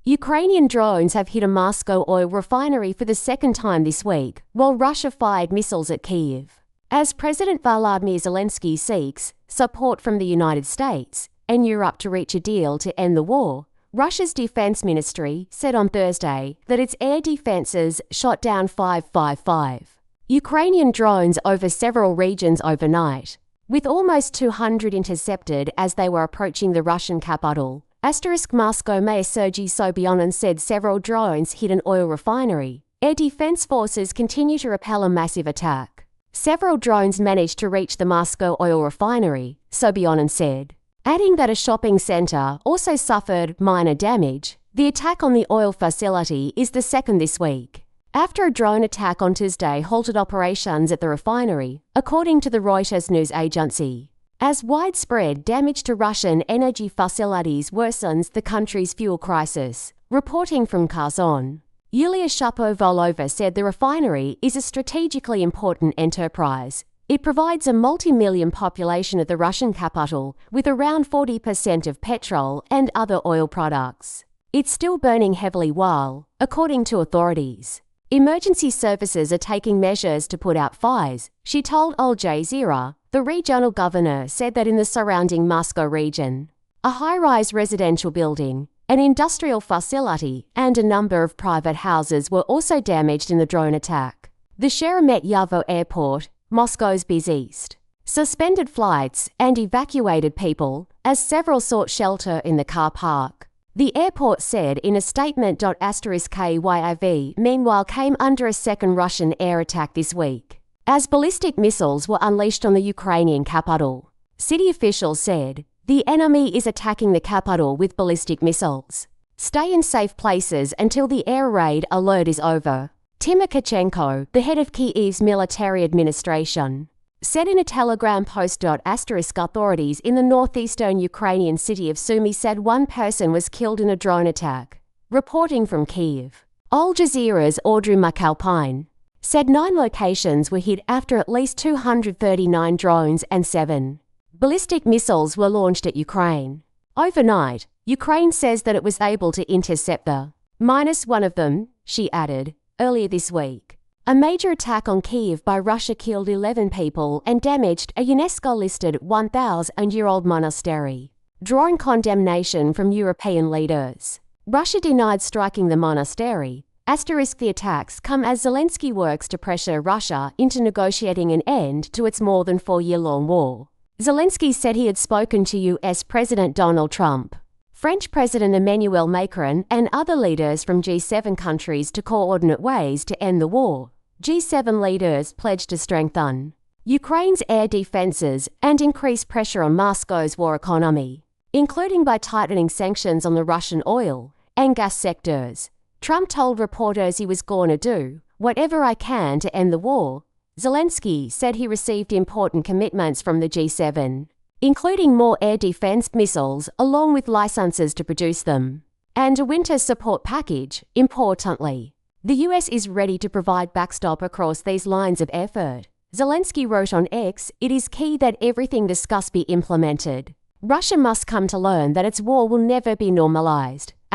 Ukrainian drones have hit a Moscow oil refinery for the second time this week, while Russia fired missiles at Kyiv. As President Volodymyr Zelensky seeks support from the United States and Europe to reach a deal to end the war, Russia's defense ministry said on Thursday that its air defenses shot down 555 Ukrainian drones over several regions overnight, with almost 200 intercepted as they were approaching the Russian capital. Moscow Mayor Sergei Sobyanin said several drones hit an oil refinery. Air defense forces continue to repel a massive attack. Several drones managed to reach the Moscow oil refinery, Sobyanin said, adding that a shopping center also suffered minor damage. The attack on the oil facility is the second this week, after a drone attack on Tuesday halted operations at the refinery, according to the Reuters news agency. As widespread damage to Russian energy facilities worsens the country's fuel crisis. Reporting from Kherson, Yulia Shapovalova said the refinery is a strategically important enterprise. It provides a multi-million population of the Russian capital with around 40% of petrol and other oil products. It's still burning heavily while, according to authorities, emergency services are taking measures to put out fires, she told Al Jazeera. The regional governor said that in the surrounding Moscow region, a high-rise residential building, an industrial facility, and a number of private houses were also damaged in the drone attack. The Sheremetyevo Airport, Moscow's busiest, suspended flights and evacuated people as several sought shelter in the car park. The airport said in a statement. Kyiv meanwhile came under a second Russian air attack this week, as ballistic missiles were unleashed on the Ukrainian capital. City officials said, the enemy is attacking the capital with ballistic missiles. Stay in safe places until the air raid alert is over. Tymokachenko, the head of Kyiv's military administration, said in a Telegram post. Authorities in the northeastern Ukrainian city of Sumy said one person was killed in a drone attack. Reporting from Kyiv, Al Jazeera's Audrey McAlpine said 9 locations were hit after at least 239 drones and 7 ballistic missiles were launched at Ukraine. Overnight, Ukraine says that it was able to intercept the -1 of them, she added, earlier this week. A major attack on Kyiv by Russia killed 11 people and damaged a UNESCO-listed 1,000-year-old monastery, drawing condemnation from European leaders. Russia denied striking the monastery. The attacks come as Zelensky works to pressure Russia into negotiating an end to its more than 4-year-long war. Zelensky said he had spoken to U.S. President Donald Trump, French President Emmanuel Macron, and other leaders from G7 countries to coordinate ways to end the war. G7 leaders pledged to strengthen Ukraine's air defenses and increase pressure on Moscow's war economy, including by tightening sanctions on the Russian oil and gas sectors. Trump told reporters he was going to do whatever I can to end the war. Zelensky said he received important commitments from the G7, including more air defense missiles along with licenses to produce them, and a winter support package. Importantly, the US is ready to provide backstop across these lines of effort. Zelensky wrote on X, "It is key that everything discussed be implemented. Russia must come to learn that its war will never be normalized." **